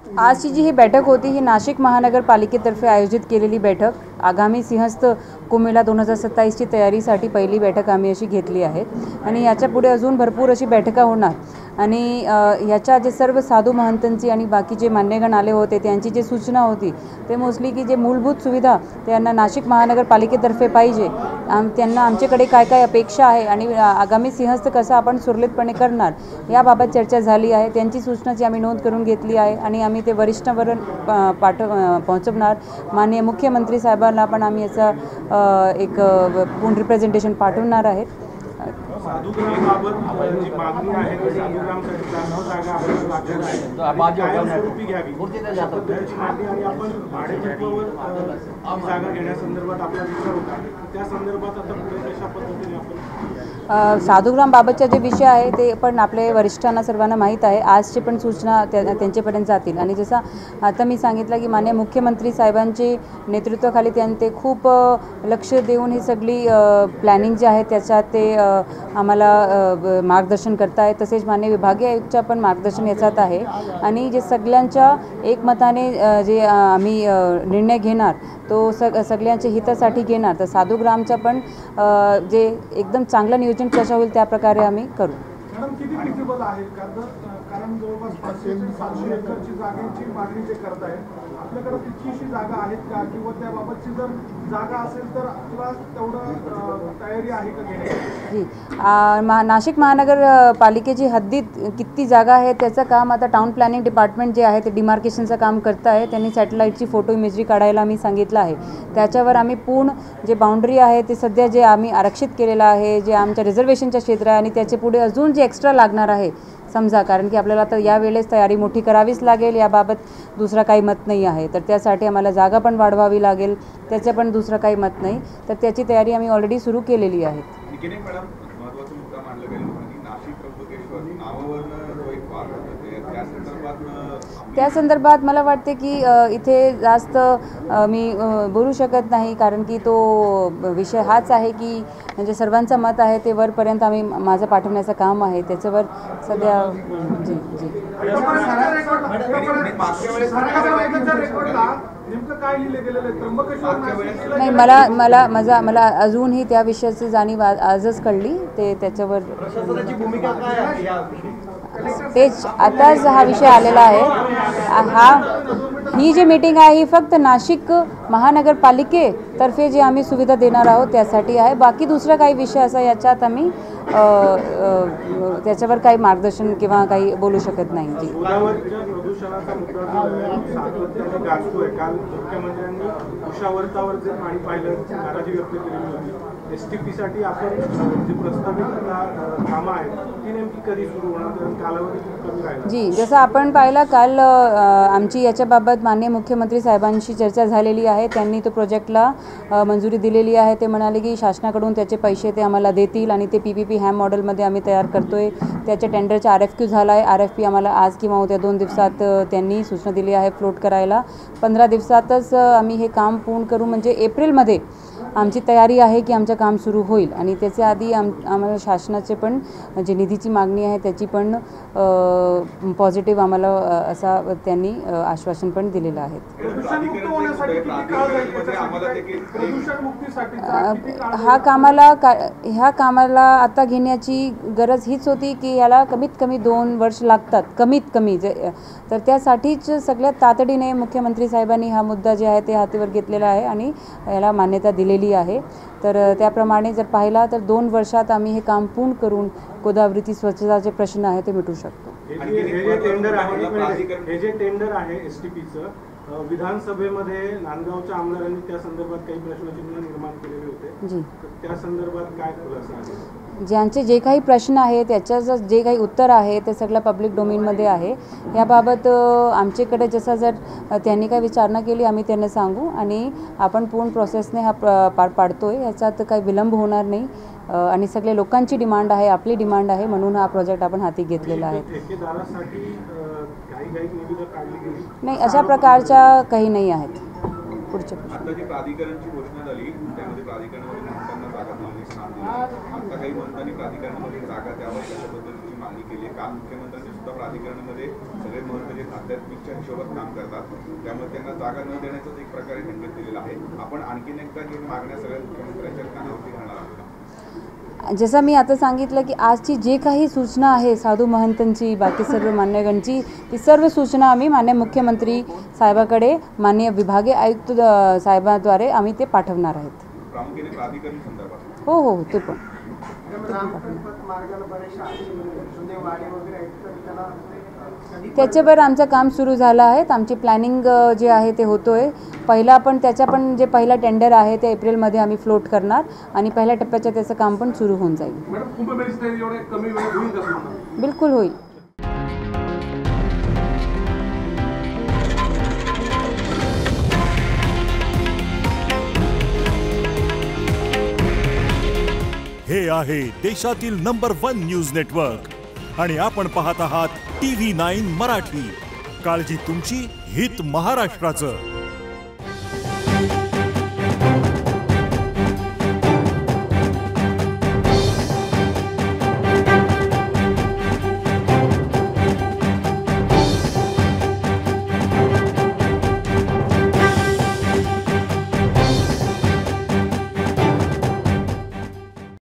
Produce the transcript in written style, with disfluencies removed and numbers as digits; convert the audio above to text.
आजची जी ही बैठक होती ही नाशिक महानगरपालिकेतर्फे आयोजित केलेली बैठक आगामी सिंहस्थ कुंभमेळा 2027ची तयारीसाठी पहिली बैठक आम्ही अशी घेतली आहे आणि याच्या पुढे अजून भरपूर अशी बैठका होणार आणि याच्या जे सर्व साधू महंतांची आणि बाकी जे मान्यगण आले होते त्यांची जी सूचना होती ते मोस्टली की जे मूलभूत सुविधा त्यांना नाशिक महानगरपालिकेतर्फे पाहिजे, त्यांना आमच्याकडे काय काय अपेक्षा आहे आणि आगामी सिंहस्थ कसं आपण सुरळीतपणे करणार याबाबत चर्चा झाली आहे। त्यांची सूचनाची आम्ही नोंद करून घेतली आहे आणि आम्ही ते वरिष्ठांपर्यंत पोहोचवणार। माननीय मुख्यमंत्री साहेबांना पण आम्ही याचा एक पूर्ण रिप्रेझेंटेशन पाठवणार आहे। साधुग्रामबाबत जी मागणी आहे ती साधुग्रामसाठी जागा आपल्याला लागणार आहे, कायमस्वरूपी घ्यावी अशा पद्धतीची मागणी आणि आपण भाडेतत्वावर जागा घेण्यासंदर्भात आपला विचार होता, त्या संदर्भात आता पुढे कशा पद्धतीने आपण साधुग्रामबाबतचा जे विषय आहे ते पण आपले वरिष्ठांना सर्वांना माहीत आहे। आजचे पण सूचना त्यांच्यापर्यंत जातील आणि जसं आता मी सांगितलं की माननीय मुख्यमंत्री साहेबांचे नेतृत्वाखाली ते खूप लक्ष देऊन ही सगळी प्लॅनिंग जी आहे त्याच्यात ते आम्हाला मार्गदर्शन करतायत। तसेच माननीय विभागीय आयुक्तच्या पण मार्गदर्शन याच्यात आहे आणि जे सगळ्यांच्या एकमताने जे आम्ही निर्णय घेणार तो सगळ्यांच्या हितासाठी घेणार। तर साधुग्रामचं पण जे एकदम चांगलं नियोजन कसं होईल त्या प्रकारे आम्ही करू। मॅडम किती फिजिबल आहे कारण जवळपास 500-700 एकरची जागेची मागणी जे करताय, आपल्याकडे तितकीशी जागा आहेत का किंवा त्याबाबतची जर जागा असेल तर आपला तेवढं तयारी आहे का घेण्याची? जी नाशिक महानगरपालिकेची हद्दीत किती जागा आहे त्याचं काम आता टाउन प्लॅनिंग डिपार्टमेंट जे आहे ते डिमार्केशनचं काम करत आहे। त्यांनी सॅटेलाईटची फोटो इमेजरी काढायला मी सांगितलं आहे, त्याच्यावर आम्ही पूर्ण जे बाउंड्री आहे ते सध्या जे आम्ही आरक्षित केलेलं आहे, जे आमच्या रिझर्वेशनचं क्षेत्र आहे आणि त्याचे पुढे अजून जे एक्स्ट्रा लागणार आहे समजा, कारण की आपल्याला आता यावेळेस तयारी मोठी करावीच लागेल, याबाबत दुसरा काही मत नाही आहे। तर त्यासाठी आम्हाला जागा पण वाढवावी लागेल, त्याचं पण दुसरं काही मत नाही, तर त्याची तयारी आम्ही ऑलरेडी सुरू केलेली आहे। त्या संदर्भात मला वाटते की इथे जास्त मी बोलू शकत नाही, कारण की तो विषय हाच आहे की म्हणजे सर्वांचं मत आहे ते वरपर्यंत आम्ही माझं पाठवण्याचं काम आहे त्याच्यावर सध्या। जी जी नाही, मला अजूनही त्या विषयाची जाणीव आजच कळली, ते त्याच्यावर तेच आताच हा विषय आलेला आहे। ही जी मीटिंग आहे ही फक्त नाशिक महानगरपालिकेतर्फे जे आम्ही सुविधा देणार आहोत त्यासाठी आहे, बाकी दुसरा काही विषय असा याच्यात आम्ही त्याच्यावर काही मार्गदर्शन किंवा काही बोलू शकत नाही। जी प्रदूषणाचा मुद्दा सातत्याने गाजतोय, काल मुख्यमंत्र्यांनी उशावर्तावर जे पाणी पाहिलं नाराजी व्यक्त केलेली होती। STP साठी आपण जी प्रस्तावित कामं आहेत ती नेमकी कधी सुरू होणार, कारण कालावधी खूप कमी राहिला। जी जसं आपण पाहिलं काल आमची याच्याबाबत माननीय मुख्यमंत्री साहेबांशी चर्चा झालेली आहे, त्यांनी तो प्रोजेक्टला मंजुरी दिलेली आहे। ते म्हणाले की शासनाकडून त्याचे पैसे ते आम्हाला देतील आणि ते PPP हॅम मॉडेलमध्ये आम्ही तयार करतोय। त्याच्या टेंडरचा RFQ झाला आहे, RFP आम्हाला आज किंवा उद्या 2 दिवसात त्यांनी सूचना दिली आहे फ्लोट करायला। 15 दिवसातच आम्ही हे काम पूर्ण करू, म्हणजे एप्रिलमध्ये आमची तयारी आहे की आमचं काम सुरू होईल आणि त्याच्या आधी आम्हाला शासनाचे पण जे निधीची मागणी आहे त्याची पण पॉझिटिव्ह आम्हाला असा त्यांनी आश्वासन पण दिलेलं आहे। ह्या कामाला आता घेण्याची गरज हीच होती की याला कमीत कमी 2 वर्ष लागतात, कमीत कमी तर त्यासाठीच सगळ्यात तातडीने मुख्यमंत्री साहेबांनी हा मुद्दा जे आहे ते हातीवर घेतलेला आहे आणि याला मान्यता दिलेली आहे। तर त्याप्रमाणे जर पाहिला तर 2 वर्षात आम्ही हे काम पूर्ण करून गोदावरीची स्वच्छताचे प्रश्न आहे ते मिटवू शकतो। हे जे टेंडर आहे STPचं, विधानसभेमध्ये नांदगावच्या आमदारांनी त्या संदर्भात काही प्रश्नचिन्ह निर्माण केलेले होते, जी त्या संदर्भात काय खुलासा आहे? ज्यांचे जे काही प्रश्न आहे त्याचं जे काही उत्तर आहे ते सगळं पब्लिक डोमेनमध्ये आहे। याबाबत आमच्याकडे जसं जर त्यांनी काही विचारणा केली आम्ही त्यांना सांगू आणि आपण पूर्ण प्रोसेसने हा पार पाडतोय, याच्यात काही विलंब होणार नाही आणि सगळे लोकांची डिमांड आहे, आपली डिमांड आहे, म्हणून हा प्रोजेक्ट आपण हाती घेतलेला आहे। नाही, अशा प्रकारच्या काही नाही आहेत। पुढचे आता जी प्राधिकरणची घोषणा झाली त्यामध्ये प्राधिकरणामध्ये मंत्र्यांना जागा दिली, आता काही मंत्र्यांनी प्राधिकरणामध्ये जागा द्यावा अशा पद्धतीची मागणी केली आहे। काल मुख्यमंत्र्यांनी सुद्धा प्राधिकरणामध्ये सगळे महत्त्वाचे आध्यात्मिकच्या हिशोबात काम करतात, त्यामुळे त्यांना जागा न देण्याचाच एक प्रकारे संकेत दिलेला आहे. आपण आणखीन एकदा ही मागण्या सगळ्या मुख्यमंत्र्यांच्या कानावरती घालणार आहोत. जसं मी आता सांगितलं की आजची जे काही सूचना आहे साधू महंतांची, बाकी सर्व मान्यगणची, ती सर्व सूचना आम्ही मान्य मुख्यमंत्री साहेबाकडे, माननीय विभागीय आयुक्त साहेबांद्वारे आम्ही ते पाठवणार आहेत. प्रामुख्याने प्राधिकरण संदर्भात. हो, ते पण. त्याच्यावर आमचं काम सुरू झालं आहे. आमची प्लॅनिंग जे आहे ते होतोय. पहिला पण त्याचा पण जे पहिला टेंडर आहे ते एप्रिलमध्ये आम्ही फ्लोट करणार आणि पहिल्या टप्प्याचं त्याचं काम पण सुरू होऊन जाईल. बिलकुल होईल. हे आहे देशातील नंबर 1 न्यूज नेटवर्क आणि आपण पाहत आहात TV9 मराठी. काळजी तुमची, हित महाराष्ट्राचं.